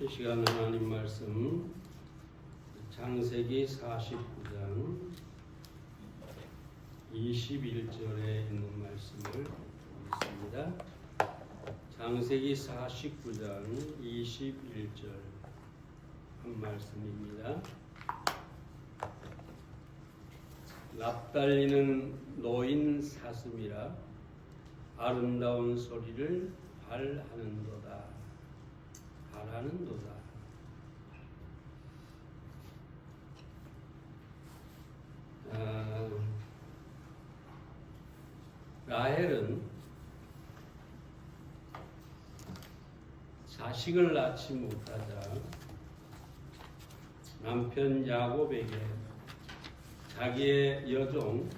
이 시간 하나님 말씀 창세기 49장 21절에 있는 말씀을 보겠습니다. 창세기 49장 21절 한 말씀입니다. 납달리는 노인 사슴이라 아름다운 소리를 발하는도다. 라헬은 자식을 낳지 못하자 남편 야곱에게 자기의 여종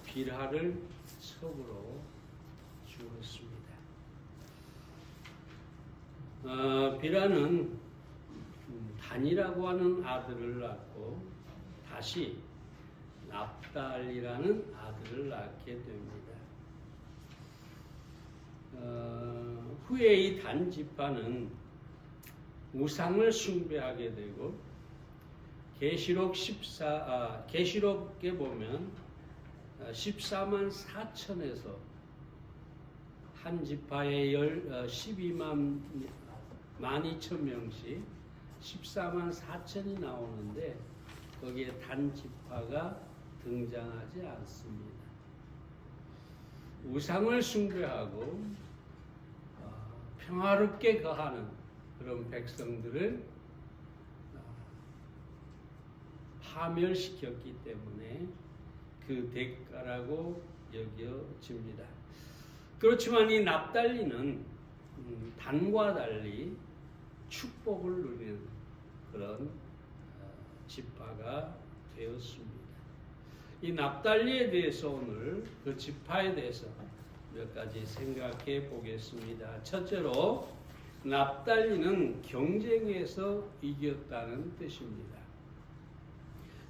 빌하를 첩으로 주었습니다. 빌하는 단이라고 하는 아들을 낳고 다시 납달이라는 아들을 낳게 됩니다. 후에 이 단 지파는 우상을 숭배하게 되고 계시록에 보면 14만 4천에서 한 지파에 12만 12,000명씩 14만 4천이 나오는데 거기에 단 지파가 등장하지 않습니다. 우상을 숭배하고 평화롭게 거하는 그런 백성들을 파멸시켰기 때문에 그 대가라고 여겨집니다. 그렇지만 이 납달리는 단과 달리 축복을 누리는 그런 지파가 되었습니다. 이 납달리에 대해서 오늘 그 지파에 대해서 몇 가지 생각해 보겠습니다. 첫째로 납달리는 경쟁에서 이겼다는 뜻입니다.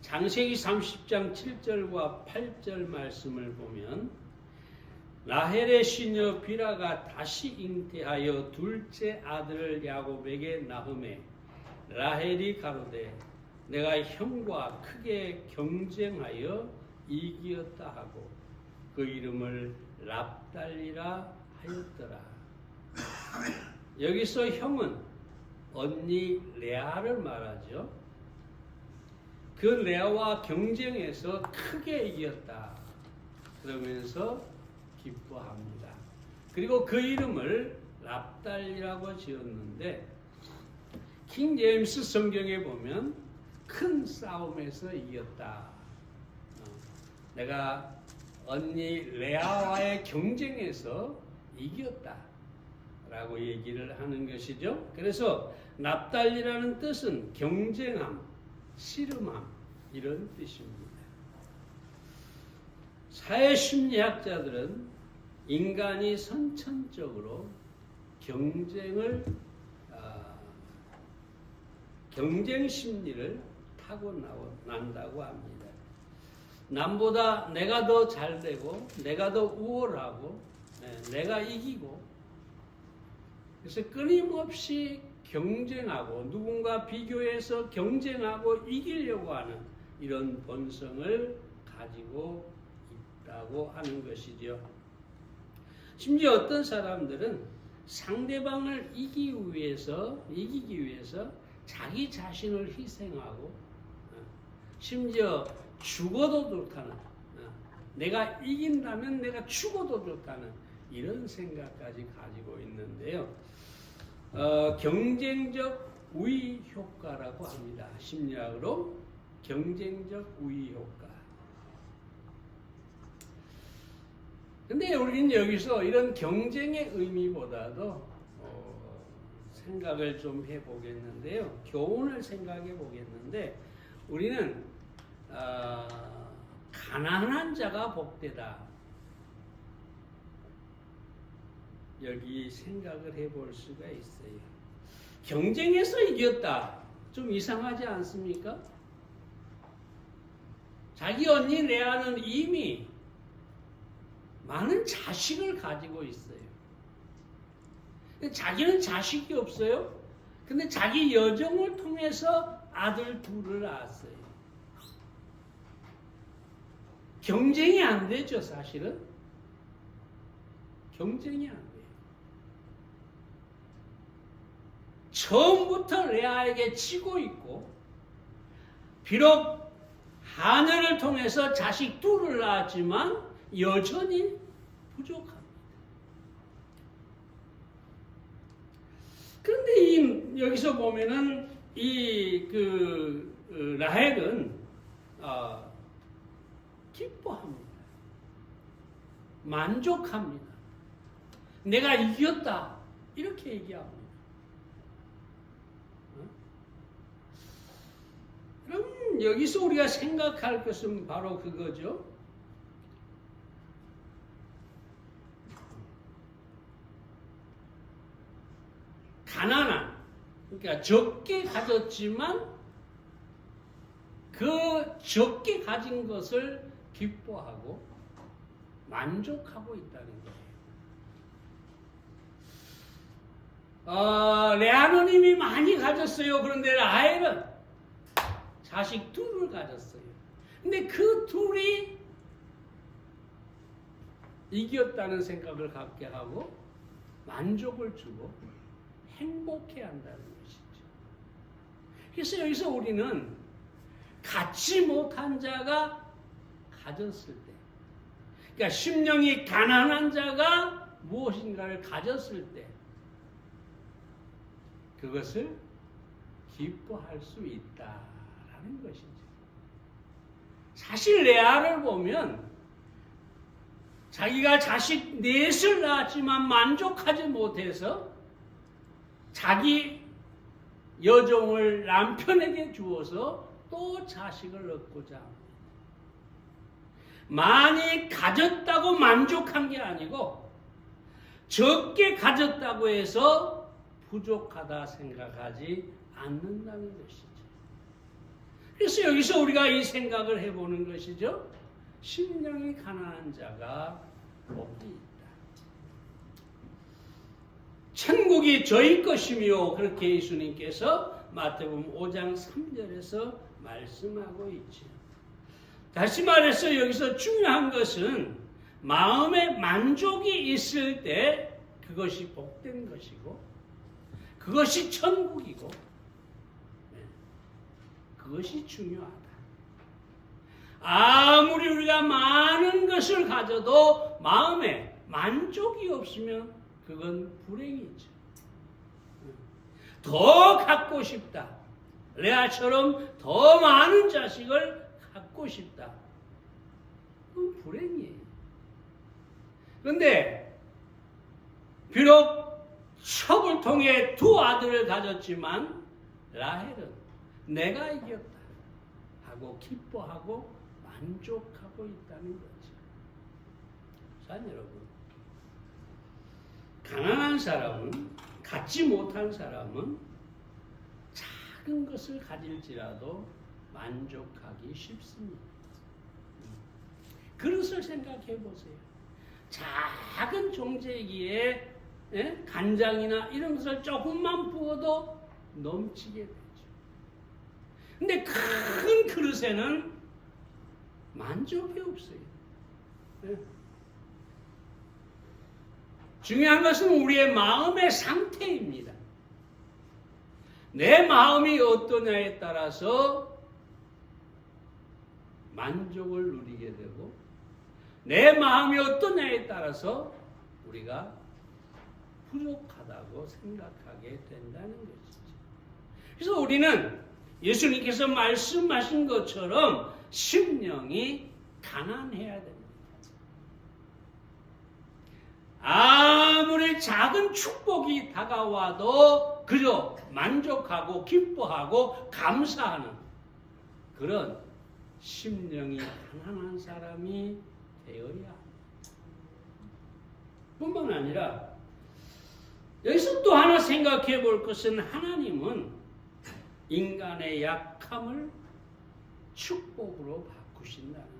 창세기 30장 7절과 8절 말씀을 보면 라헬의 시녀 빌하가 다시 잉태하여 둘째 아들을 야곱에게 낳음에 라헬이 가로되 내가 형과 크게 경쟁하여 이기었다 하고 그 이름을 납달리라 하였더라. 여기서 형은 언니 레아를 말하죠. 그 레아와 경쟁해서 크게 이겼다 그러면서 기뻐합니다. 그리고 그 이름을 납달리라고 지었는데 킹 제임스 성경에 보면 큰 싸움에서 이겼다. 내가 언니 레아와의 경쟁에서 이겼다 라고 얘기를 하는 것이죠. 그래서 납달리라는 뜻은 경쟁함, 씨름함 이런 뜻입니다. 사회심리학자들은 인간이 선천적으로 경쟁 심리를 타고난다고 합니다. 남보다 내가 더 잘되고 내가 더 우월하고 내가 이기고 그래서 끊임없이 경쟁하고 누군가 비교해서 경쟁하고 이기려고 하는 이런 본성을 가지고 있다고 하는 것이죠. 심지어 어떤 사람들은 상대방을 이기기 위해서 자기 자신을 희생하고 심지어 죽어도 좋다는 내가 이긴다면 내가 죽어도 좋다는 이런 생각까지 가지고 있는데요. 경쟁적 우위 효과라고 합니다. 심리학으로 경쟁적 우위 효과. 근데 우리는 여기서 이런 경쟁의 의미보다도 생각을 좀 해보겠는데요. 교훈을 생각해 보겠는데 우리는 가난한 자가 복되다. 여기 생각을 해볼 수가 있어요. 경쟁에서 이겼다. 좀 이상하지 않습니까? 자기 언니 레아는 이미 많은 자식을 가지고 있어요. 자기는 자식이 없어요. 근데 자기 여종을 통해서 아들 둘을 낳았어요. 경쟁이 안 되죠, 사실은. 경쟁이 안 돼요. 처음부터 레아에게 치고 있고, 비록 하늘을 통해서 자식 둘을 낳았지만 여전히 부족합니다. 그런데 여기서 보면은 라헬은 기뻐합니다. 만족합니다. 내가 이겼다. 이렇게 얘기합니다. 그럼 여기서 우리가 생각할 것은 바로 그거죠. 가난한, 그러니까 적게 가졌지만 그 적게 가진 것을 기뻐하고 만족하고 있다는 거예요. 레아는 이미 많이 가졌어요. 그런데 라헬은 자식 둘을 가졌어요. 근데 그 둘이 이겼다는 생각을 갖게 하고 만족을 주고 행복해 한다는 것이죠. 그래서 여기서 우리는 갖지 못한 자가 가졌을 때, 그러니까 심령이 가난한 자가 무엇인가를 가졌을 때 그것을 기뻐할 수 있다라는 것이죠. 사실 레아를 보면 자기가 자식 넷을 낳았지만 만족하지 못해서 자기 여종을 남편에게 주어서 또 자식을 얻고자 합니다. 많이 가졌다고 만족한 게 아니고 적게 가졌다고 해서 부족하다 생각하지 않는다는 것이죠. 그래서 여기서 우리가 이 생각을 해보는 것이죠. 심령이 가난한 자가 복이 있다. 천국이 저희 것이며 그렇게 예수님께서 마태복음 5장 3절에서 말씀하고 있죠. 다시 말해서 여기서 중요한 것은 마음에 만족이 있을 때 그것이 복된 것이고 그것이 천국이고 그것이 중요하다. 아무리 우리가 많은 것을 가져도 마음에 만족이 없으면 그건 불행이죠. 더 갖고 싶다. 레아처럼 더 많은 자식을 갖고 싶다. 그건 불행이에요. 그런데 비록 첩을 통해 두 아들을 가졌지만 라헬은 내가 이겼다 하고 기뻐하고 만족하고 있다는 거죠. 자, 여러분, 가난한 사람은, 갖지 못한 사람은 작은 것을 가질지라도 만족하기 쉽습니다. 그릇을 생각해 보세요. 작은 종재기에 간장이나 이런 것을 조금만 부어도 넘치게 되죠. 근데 큰 그릇에는 만족이 없어요. 중요한 것은 우리의 마음의 상태입니다. 내 마음이 어떠냐에 따라서 만족을 누리게 되고 내 마음이 어떠냐에 따라서 우리가 부족하다고 생각하게 된다는 것이죠. 그래서 우리는 예수님께서 말씀하신 것처럼 심령이 가난해야 됩니다. 아무리 작은 축복이 다가와도 그저 만족하고 기뻐하고 감사하는 그런 심령이 가난한 사람이 되어야 합니다. 뿐만 아니라 여기서 또 하나 생각해 볼 것은 하나님은 인간의 약함을 축복으로 바꾸신다는 거죠.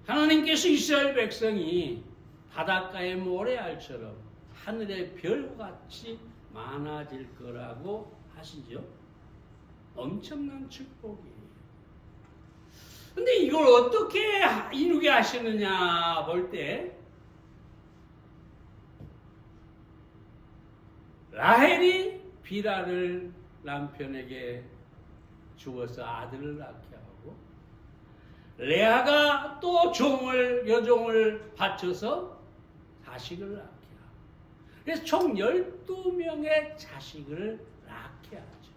하나님께서 이스라엘 백성이 바닷가의 모래알처럼 하늘의 별같이 많아질 거라고 하시죠. 엄청난 축복이에요. 근데 이걸 어떻게 이루게 하시느냐 볼 때, 라헬이 비라를 남편에게 주어서 아들을 낳게 하고, 레아가 또 여종을 바쳐서 자식을 낳게 하고, 그래서 총 12명의 자식을 낳게 하죠.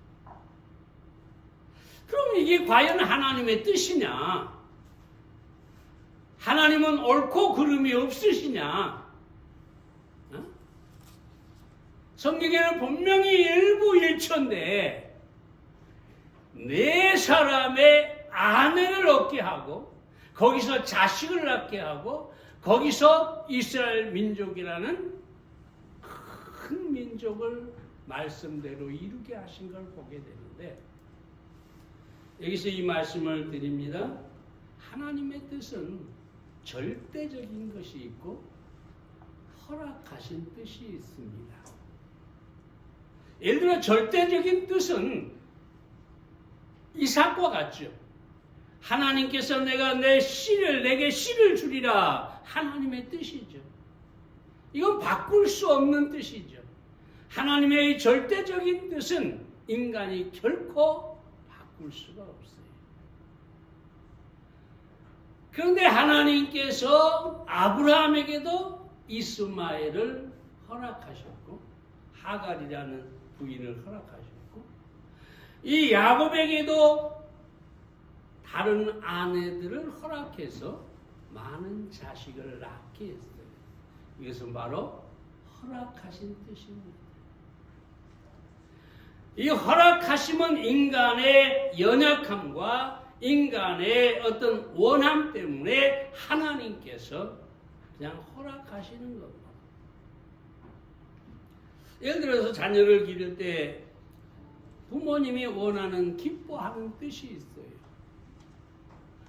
그럼 이게 과연 하나님의 뜻이냐? 하나님은 옳고 그름이 없으시냐? 성경에는 분명히 일부일처인데 네 사람의 아내를 얻게 하고 거기서 자식을 낳게 하고 거기서 이스라엘 민족이라는 큰 민족을 말씀대로 이루게 하신 걸 보게 되는데, 여기서 이 말씀을 드립니다. 하나님의 뜻은 절대적인 것이 있고 허락하신 뜻이 있습니다. 예를 들어 절대적인 뜻은 이삭과 같죠. 하나님께서 내게 씨를 주리라, 하나님의 뜻이죠. 이건 바꿀 수 없는 뜻이죠. 하나님의 절대적인 뜻은 인간이 결코 바꿀 수가 없어요. 그런데 하나님께서 아브라함에게도 이스마엘을 허락하셨고 하갈이라는 부인을 허락하셨고, 이 야곱에게도 다른 아내들을 허락해서 많은 자식을 낳게 했어요. 이것은 바로 허락하신 뜻입니다. 이 허락하심은 인간의 연약함과 인간의 어떤 원함 때문에 하나님께서 그냥 허락하시는 겁니다. 예를 들어서 자녀를 기를 때 부모님이 원하는 기뻐하는 뜻이 있어요.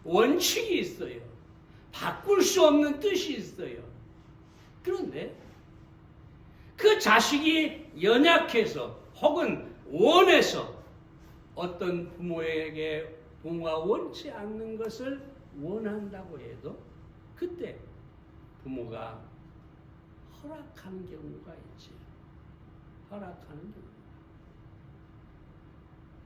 원칙이 있어요. 바꿀 수 없는 뜻이 있어요. 그런데 그 자식이 연약해서 혹은 원해서 어떤 부모가 원치 않는 것을 원한다고 해도 그때 부모가 허락하는 경우가 있지. 허락하는 경우.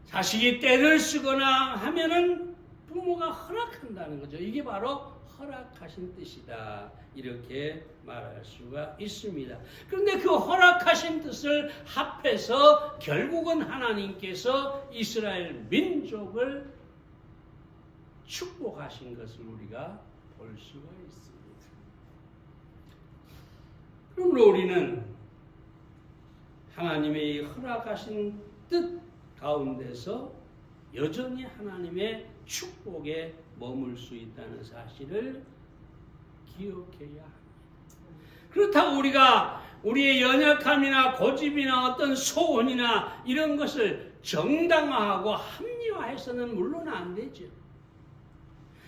자식이 떼를 쓰거나 하면은 부모가 허락한다는 거죠. 이게 바로 허락하신 뜻이다. 이렇게 말할 수가 있습니다. 그런데 그 허락하신 뜻을 합해서 결국은 하나님께서 이스라엘 민족을 축복하신 것을 우리가 볼 수가 있습니다. 그러므로 우리는 하나님의 허락하신 뜻 가운데서 여전히 하나님의 축복에 머물 수 있다는 사실을 기억해야 합니다. 그렇다고 우리가 우리의 연약함이나 고집이나 어떤 소원이나 이런 것을 정당화하고 합리화해서는 물론 안 되죠.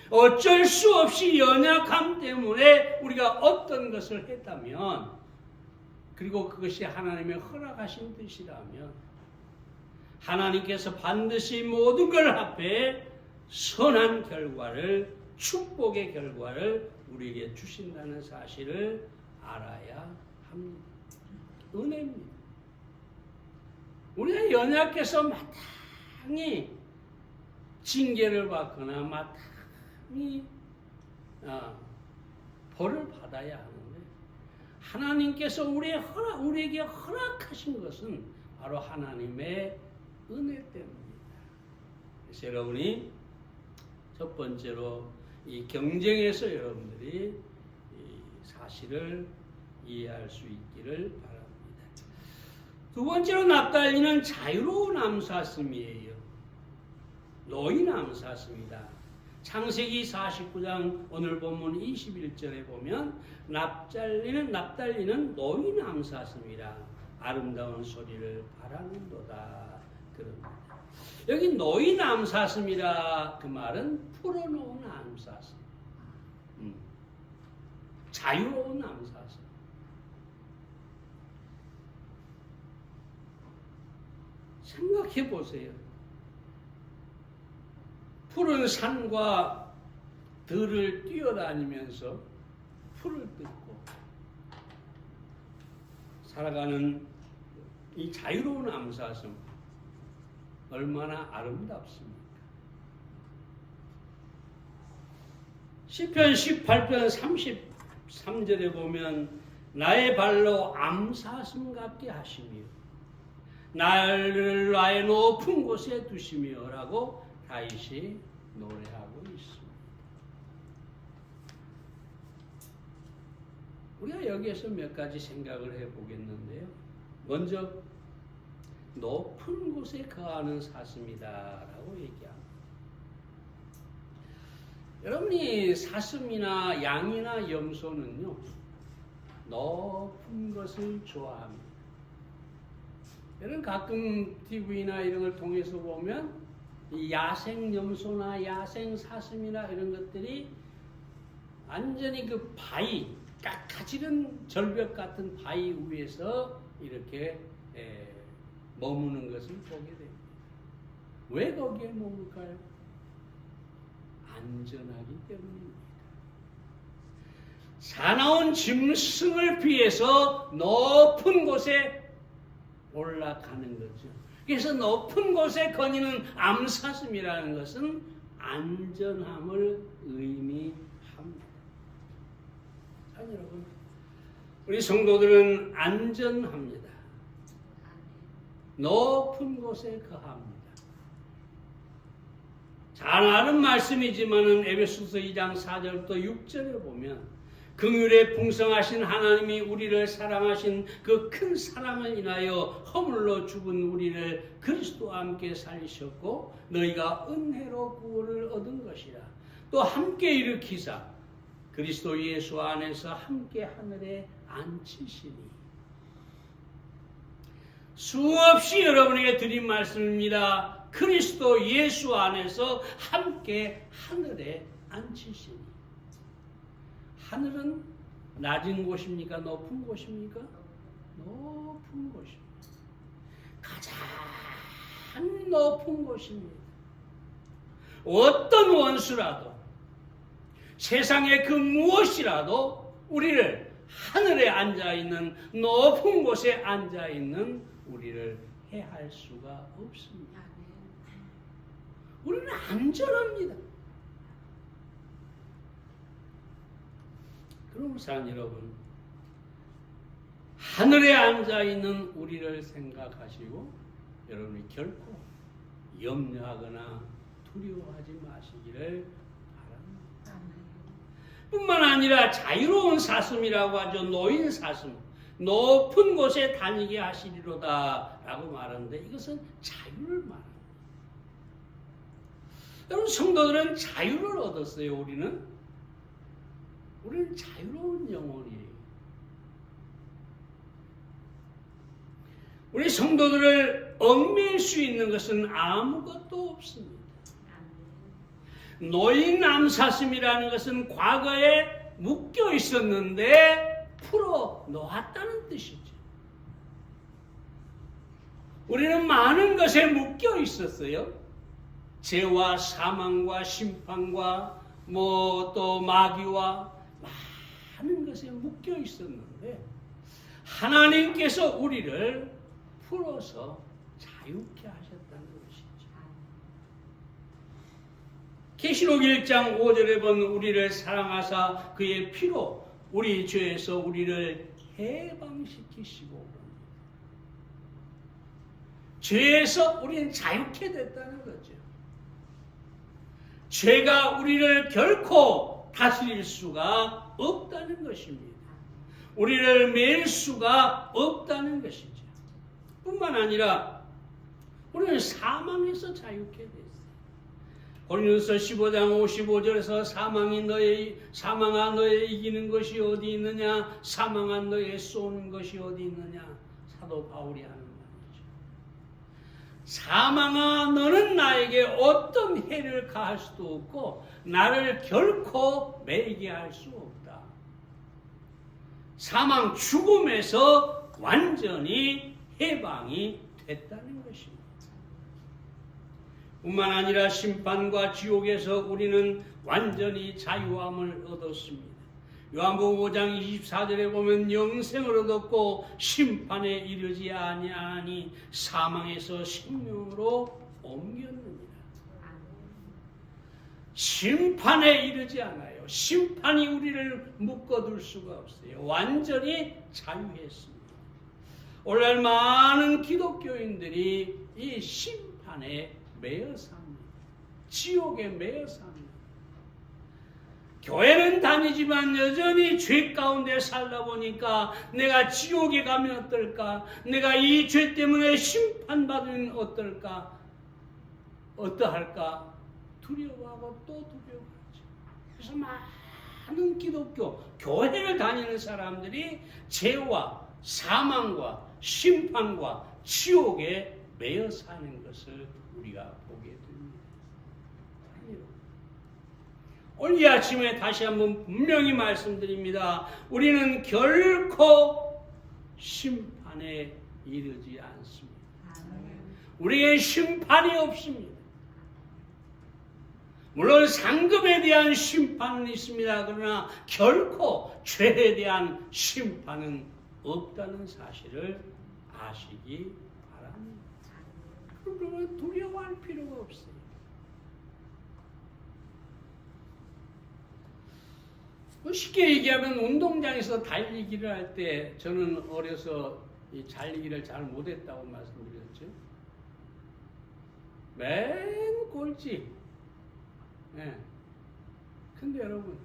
어쩔 수 없이 연약함 때문에 우리가 어떤 것을 했다면, 그리고 그것이 하나님의 허락하신 뜻이라면 하나님께서 반드시 모든 걸 합해 선한 결과를, 축복의 결과를 우리에게 주신다는 사실을 알아야 합니다. 은혜입니다. 우리가 연약해서 마땅히 징계를 받거나 마땅히 벌을 받아야 하는데, 하나님께서 우리에게 허락하신 것은 바로 하나님의 은혜 때문입니다. 그래서 여러분이 첫 번째로 이 경쟁에서 여러분들이 이 사실을 이해할 수 있기를 바랍니다. 두 번째로 납달리는 자유로운 암사슴이에요. 노인 암사슴이다. 창세기 49장 오늘 본문 21절에 보면 납달리는 노인 암사슴이라 아름다운 소리를 바라는도다. 그럽니다. 여기 노인 암사슴이라 그 말은 풀어놓은 암사슴, 자유로운 암사슴. 생각해 보세요. 푸른 산과 들을 뛰어다니면서 풀을 뜯고 살아가는 이 자유로운 암사슴 얼마나 아름답습니까? 시편 18편 33절에 보면 나의 발로 암사슴 같게 하시며 나를 나의 높은 곳에 두시며 라고 다윗이 노래하고 있습니다. 우리가 여기에서 몇 가지 생각을 해보겠는데요. 먼저 높은 곳에 거하는 사슴이다 라고 얘기합니다. 여러분이 사슴이나 양이나 염소는요, 높은 것을 좋아합니다. 여러분 가끔 TV나 이런 걸 통해서 보면 이 야생 염소나 야생 사슴이나 이런 것들이 완전히 그 바위, 깎아지른 절벽 같은 바위 위에서 이렇게 머무는 것을 보게 됩니다. 왜 거기에 머물까요? 안전하기 때문입니다. 사나운 짐승을 피해서 높은 곳에 올라가는 거죠. 그래서 높은 곳에 거니는 암사슴이라는 것은 안전함을 의미합니다. 자, 여러분, 우리 성도들은 안전합니다. 높은 곳에 거합니다. 잘 아는 말씀이지만은 에베소서 2장 4절부터 6절에 보면 긍휼에 풍성하신 하나님이 우리를 사랑하신 그 큰 사랑을 인하여 허물로 죽은 우리를 그리스도와 함께 살리셨고 너희가 은혜로 구원을 얻은 것이라. 또 함께 일으키사 그리스도 예수 안에서 함께 하늘에 앉히시니. 수없이 여러분에게 드린 말씀입니다. 그리스도 예수 안에서 함께 하늘에 앉히시니. 하늘은 낮은 곳입니까? 높은 곳입니까? 높은 곳입니다. 가장 높은 곳입니다. 어떤 원수라도 세상의 그 무엇이라도 우리를 하늘에 앉아있는 높은 곳에 앉아있는 우리를 해할 수가 없습니다. 우리는 안전합니다. 그럼 사랑 여러분, 하늘에 앉아있는 우리를 생각하시고 여러분이 결코 염려하거나 두려워하지 마시기를 바랍니다. 뿐만 아니라 자유로운 사슴이라고 하죠. 노인 사슴. 높은 곳에 다니게 하시리로다 라고 말하는데 이것은 자유를 말합니다. 여러분 성도들은 자유를 얻었어요. 우리는 자유로운 영혼이에요. 우리 성도들을 얽매일 수 있는 것은 아무것도 없습니다. 노인 암사슴이라는 것은 과거에 묶여 있었는데 풀어 놓았다는 뜻이죠. 우리는 많은 것에 묶여 있었어요. 죄와 사망과 심판과 또 마귀와 많은 것에 묶여 있었는데 하나님께서 우리를 풀어서 자유케 하셨다는 것이죠. 계시록 1장 5절에 본 우리를 사랑하사 그의 피로 우리 죄에서 우리를 해방시키시고 죄에서 우리는 자유케 됐다는 거죠. 죄가 우리를 결코 다스릴 수가 없다는 것입니다. 우리를 맬 수가 없다는 것이죠. 뿐만 아니라 우리는 사망에서 자유케 됐어요. 고린도서 15장 55절에서 사망아 너의 이기는 것이 어디 있느냐, 사망아 너의 쏘는 것이 어디 있느냐, 사도 바울이 하는 말이죠. 사망아 너는 나에게 어떤 해를 가할 수도 없고 나를 결코 매이게 할 수 없다. 사망 죽음에서 완전히 해방이 됐다는 것입니다. 뿐만 아니라 심판과 지옥에서 우리는 완전히 자유함을 얻었습니다. 요한복음 5장 24절에 보면 영생을 얻었고 심판에 이르지 아니하니 사망에서 생명으로 옮겼느니라. 심판에 이르지 않아요. 심판이 우리를 묶어둘 수가 없어요. 완전히 자유했습니다. 오늘날 많은 기독교인들이 이 심판에 매여 삽니다. 지옥에 매여 삽니다. 교회는 다니지만 여전히 죄 가운데 살다 보니까 내가 지옥에 가면 어떨까? 내가 이 죄 때문에 심판받으면 어떨까? 어떠할까? 두려워하고 또 두려워하죠. 그래서 많은 기독교, 교회를 다니는 사람들이 죄와 사망과 심판과 지옥에 매여 사는 것을 우리가 보게 됩니다. 오늘 이 아침에 다시 한번 분명히 말씀드립니다. 우리는 결코 심판에 이르지 않습니다. 우리에게 심판이 없습니다. 물론 상급에 대한 심판은 있습니다. 그러나 결코 죄에 대한 심판은 없다는 사실을 아시기 바랍니다. 그러면 두려워할 필요가 없어요. 쉽게 얘기하면 운동장에서 달리기를 할 때 저는 어려서 이 달리기를 잘 못했다고 말씀드렸죠. 맨 꼴찌. 네. 근데 여러분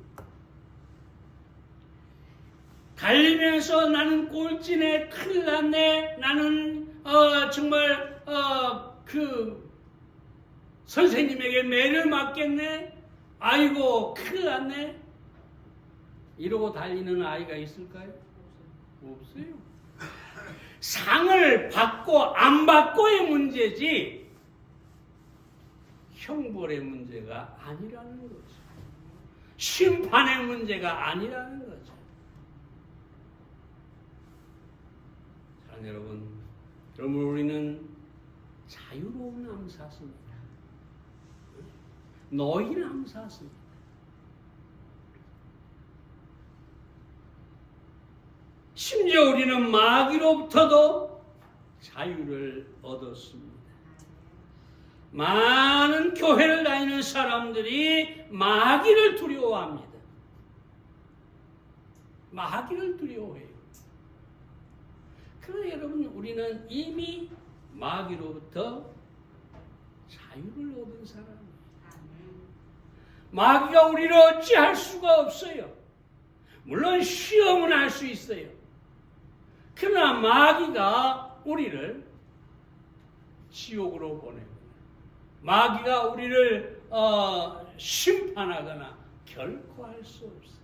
달리면서 나는 꼴찌네, 큰일 났네, 나는 정말 그 선생님에게 매를 맞겠네, 아이고 큰일 났네, 이러고 달리는 아이가 있을까요? 없어요. 상을 받고 안 받고의 문제지 형벌의 문제가 아니라는 거죠. 심판의 문제가 아니라는 거죠. 자, 여러분, 그러면 우리는 자유로운 암사십니다. 노인 암사십니다. 심지어 우리는 마귀로부터도 자유를 얻었습니다. 많은 교회를 다니는 사람들이 마귀를 두려워합니다. 마귀를 두려워해요. 그러나 여러분, 우리는 이미 마귀로부터 자유를 얻은 사람이에요. 마귀가 우리를 어찌할 수가 없어요. 물론 시험은 할 수 있어요. 그러나 마귀가 우리를 지옥으로 보내고 마귀가 우리를 심판하거나 결코 할 수 없어요.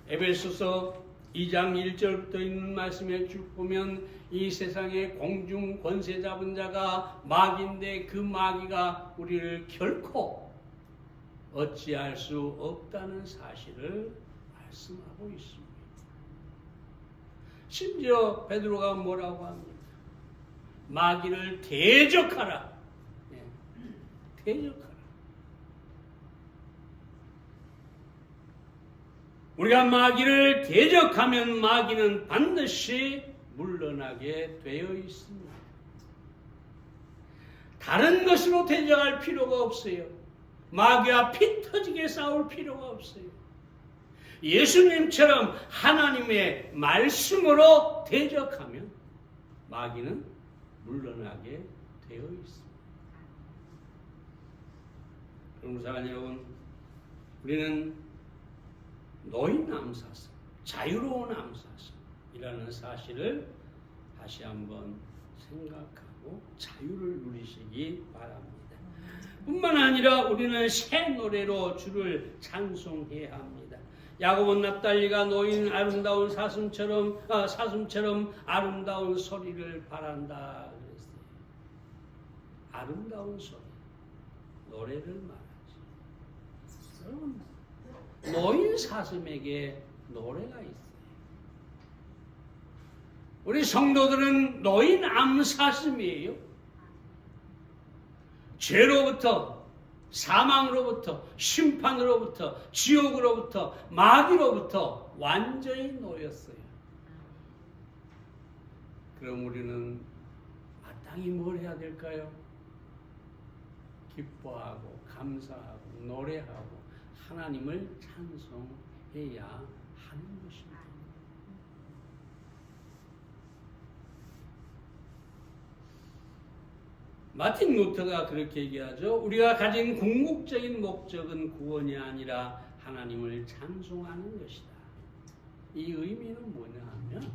에베소서 2장 1절부터 있는 말씀에 쭉 보면 이 세상의 공중 권세 잡은 자가 마귀인데 그 마귀가 우리를 결코 어찌할 수 없다는 사실을 말씀하고 있습니다. 심지어 베드로가 뭐라고 합니까? 마귀를 대적하라. 네. 대적하라. 우리가 마귀를 대적하면 마귀는 반드시 물러나게 되어 있습니다. 다른 것으로 대적할 필요가 없어요. 마귀와 피 터지게 싸울 필요가 없어요. 예수님처럼 하나님의 말씀으로 대적하면 마귀는 물러나게 되어 있습니다. 그럼 사랑 여러분, 우리는 노인 암사성, 자유로운 암사성이라는 사실을 다시 한번 생각하고 자유를 누리시기 바랍니다. 뿐만 아니라 우리는 새 노래로 주를 찬송해야 합니다. 야곱은 납달리가 노인 아름다운 사슴처럼 아름다운 소리를 바란다 그랬어요. 아름다운 소리, 노래를 말하지. 여러분, 노인 사슴에게 노래가 있어요. 우리 성도들은 노인 암사슴이에요. 죄로부터, 사망으로부터, 심판으로부터, 지옥으로부터, 마귀로부터 완전히 놓였어요. 그럼 우리는 마땅히 뭘 해야 될까요? 기뻐하고 감사하고 노래하고 하나님을 찬송해야 하는 것입니다. 마틴 루터가 그렇게 얘기하죠. 우리가 가진 궁극적인 목적은 구원이 아니라 하나님을 찬송하는 것이다. 이 의미는 뭐냐 하면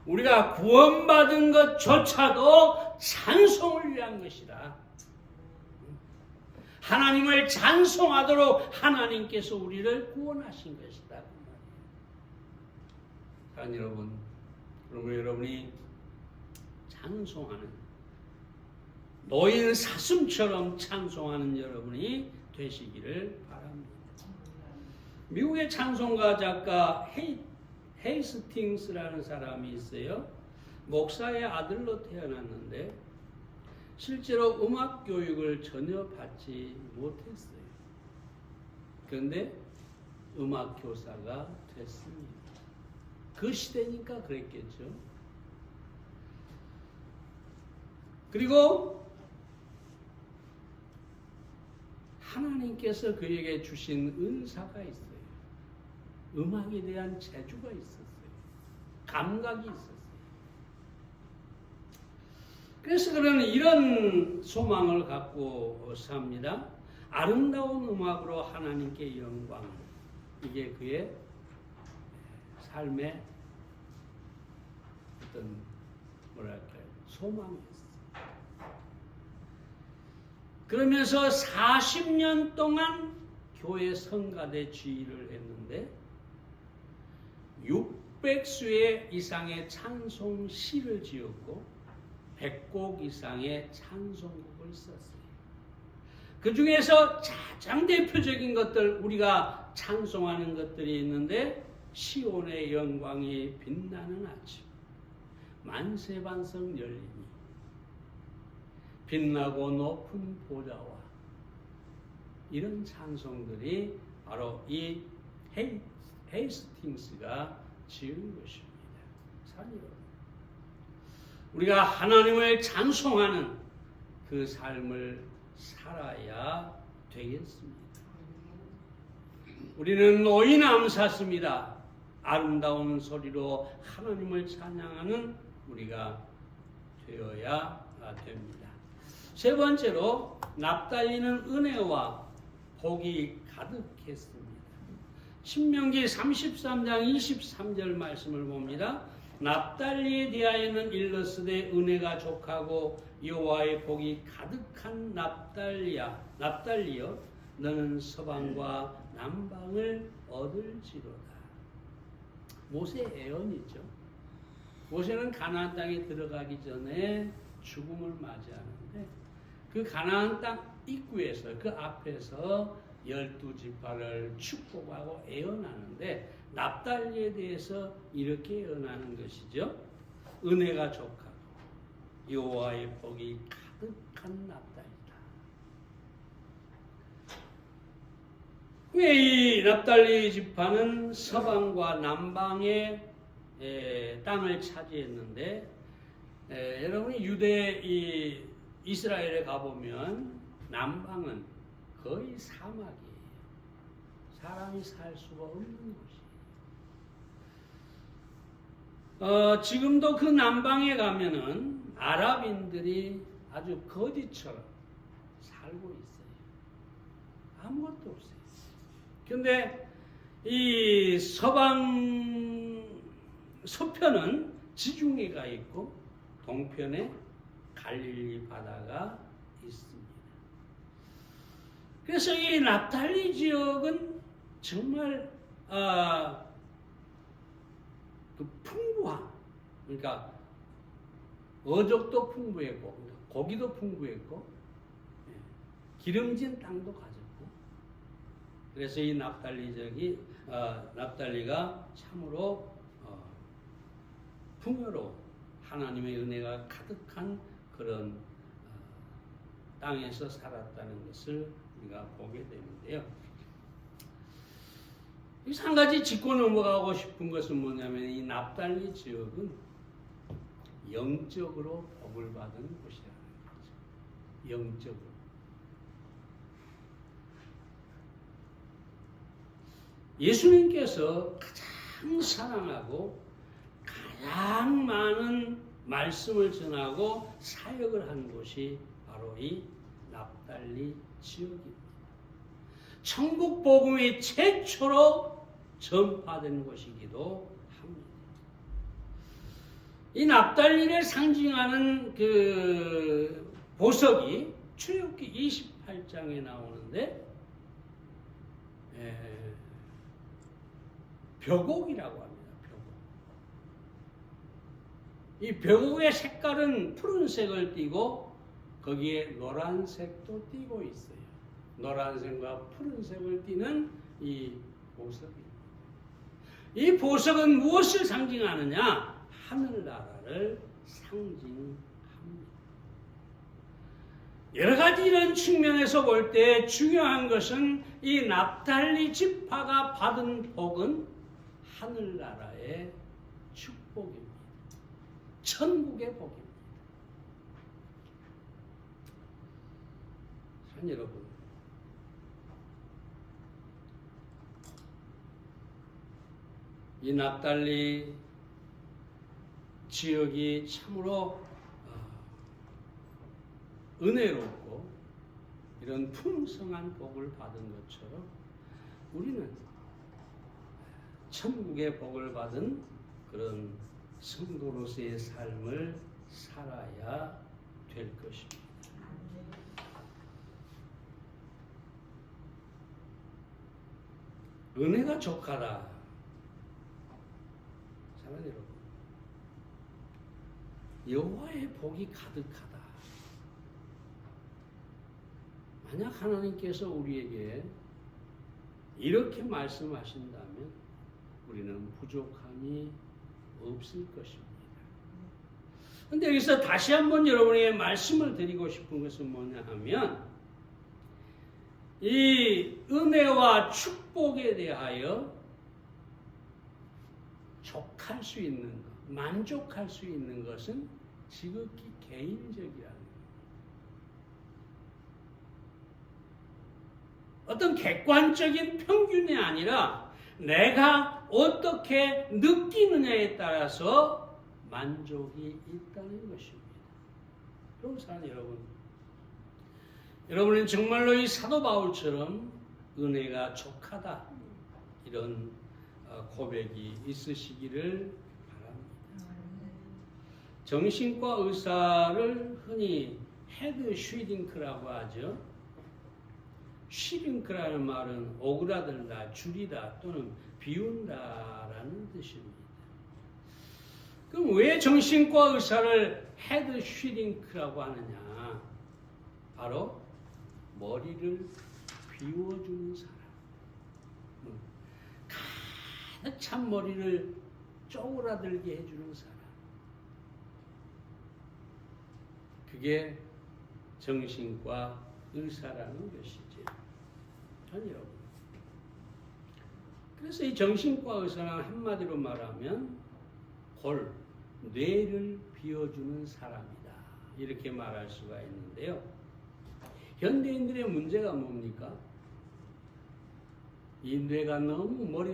우리가 구원받은 것조차도 찬송을 위한 것이다. 하나님을 찬송하도록 하나님께서 우리를 구원하신 것이다. 그러니까 여러분이 찬송하는 노인 사슴처럼 찬송하는 여러분이 되시기를 바랍니다. 미국의 찬송가 작가 헤이스팅스라는 사람이 있어요. 목사의 아들로 태어났는데 실제로 음악 교육을 전혀 받지 못했어요. 그런데 음악 교사가 됐습니다. 그 시대니까 그랬겠죠. 그리고 하나님께서 그에게 주신 은사가 있어요. 음악에 대한 재주가 있었어요. 감각이 있었어요. 그래서 그는 이런 소망을 갖고 삽니다. 아름다운 음악으로 하나님께 영광. 이게 그의 삶의 어떤 소망이었어요. 그러면서 40년 동안 교회 성가대 지휘를 했는데 600수의 이상의 찬송 시를 지었고 100곡 이상의 찬송곡을 썼어요. 그 중에서 가장 대표적인 것들 우리가 찬송하는 것들이 있는데 시온의 영광이 빛나는 아침, 만세반석 열리니, 빛나고 높은 보좌와 이런 찬송들이 바로 이 헤이스팅스가 지은 것입니다. 사랑하는 여러분, 우리가 하나님을 찬송하는 그 삶을 살아야 되겠습니다. 우리는 노인 암사슴이다. 아름다운 소리로 하나님을 찬양하는 우리가 되어야 됩니다. 세 번째로 납달리는 은혜와 복이 가득했습니다. 신명기 33장 23절 말씀을 봅니다. 납달리에 대하여는 일러스되 은혜가 족하고 여호와의 복이 가득한 납달리여 너는 서방과 남방을 얻을지로다. 모세 예언이죠. 모세는 가나안 땅에 들어가기 전에 죽음을 맞이하는데 그 가나안 땅 입구에서 그 앞에서 12지파를 축복하고 예언하는데 납달리에 대해서 이렇게 예언하는 것이죠. 은혜가 족하고 여호와의 복이 가득한 납달리다. 왜 이 납달리 지파는 서방과 남방의 땅을 차지했는데 여러분이 유대 이스라엘에 가보면 남방은 거의 사막이에요. 사람이 살 수가 없는 곳이에요. 지금도 그 남방에 가면은 아랍인들이 아주 거지처럼 살고 있어요. 아무것도 없어요. 그런데 이 서편은 지중해가 있고 동편에 갈릴리 바다가 있습니다. 그래서 이 납달리 지역은 정말 그 풍부한, 그러니까 어족도 풍부했고 고기도 풍부했고 기름진 땅도 가졌고, 그래서 이 납달리가 참으로 풍요로 하나님의 은혜가 가득한 그런 땅에서 살았다는 것을 우리가 보게 되는데요. 여기서 한 가지 짚고 넘어가고 싶은 것은 뭐냐면 이 납달리 지역은 영적으로 복을 받은 곳이라는 거죠. 영적으로. 예수님께서 가장 사랑하고 가장 많은 말씀을 전하고 사역을 한 곳이 바로 이 납달리 지역입니다. 천국 복음이 최초로 전파된 곳이기도 합니다. 이 납달리를 상징하는 그 보석이 출애굽기 28장에 나오는데 벼곡이라고 합니다. 벼곡. 이 벼곡의 색깔은 푸른색을 띠고 거기에 노란색도 띠고 있어요. 노란색과 푸른색을 띠는 이 보석입니다. 이 보석은 무엇을 상징하느냐? 하늘나라를 상징합니다. 여러 가지 이런 측면에서 볼 때 중요한 것은 이 납달리 지파가 받은 복은 하늘나라의 축복입니다. 천국의 복입니다. 참 여러분, 이 납달리 지역이 참으로 은혜롭고 이런 풍성한 복을 받은 것처럼 우리는 천국의 복을 받은 그런 성도로서의 삶을 살아야 될 것입니다. 은혜가 족하다. 사랑하는 여러분, 여호와의 복이 가득하다. 만약 하나님께서 우리에게 이렇게 말씀하신다면 우리는 부족함이 없을 것입니다. 그런데 여기서 다시 한번 여러분에게 말씀을 드리고 싶은 것은 뭐냐 하면 이 은혜와 축복에 대하여 족할 수 있는 것, 만족할 수 있는 것은 지극히 개인적이라는 거예요. 어떤 객관적인 평균이 아니라 내가 어떻게 느끼느냐에 따라서 만족이 있다는 것입니다. 그럼 사랑하는 여러분, 여러분은 정말로 이 사도 바울처럼 은혜가 족하다 이런 고백이 있으시기를 바랍니다. 정신과 의사를 흔히 헤드 슈딩크라고 하죠. 슈딩크라는 말은 오그라들다, 줄이다 또는 비운다라는 뜻입니다. 그럼 왜 정신과 의사를 헤드 슈딩크라고 하느냐? 바로 머리를 비워주는 사람. 가득 찬 머리를 쪼그라들게 해주는 사람. 그게 정신과 의사라는 것이죠. 여러분. 그래서 이 정신과 의사는 한마디로 말하면 뇌를 비워주는 사람이다. 이렇게 말할 수가 있는데요. 현대인들의 문제가 뭡니까? 이 머리가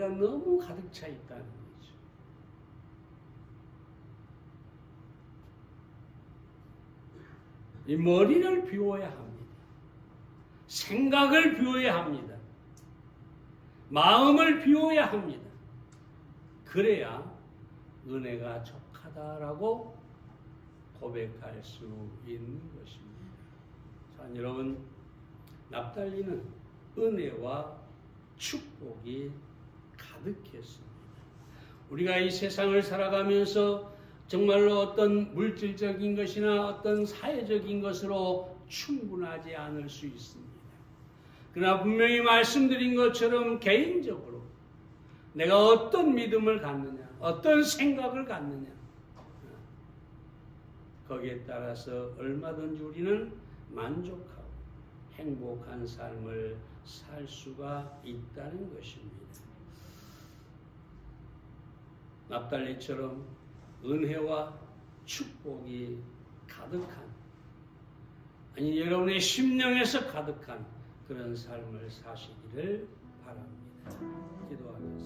너무 가득 차 있다는 거죠. 이 머리를 비워야 합니다. 생각을 비워야 합니다. 마음을 비워야 합니다. 그래야 은혜가 족하다라고 고백할 수 있는 것입니다. 자, 여러분, 납달리는 은혜와 축복이 가득했습니다. 우리가 이 세상을 살아가면서 정말로 어떤 물질적인 것이나 어떤 사회적인 것으로 충분하지 않을 수 있습니다. 그러나 분명히 말씀드린 것처럼 개인적으로 내가 어떤 믿음을 갖느냐, 어떤 생각을 갖느냐, 거기에 따라서 얼마든지 우리는 만족하고 행복한 삶을 살 수가 있다는 것입니다. 납달리처럼 은혜와 축복이 가득한, 아니 여러분의 심령에서 가득한 그런 삶을 사시기를 바랍니다. 기도하겠습니다.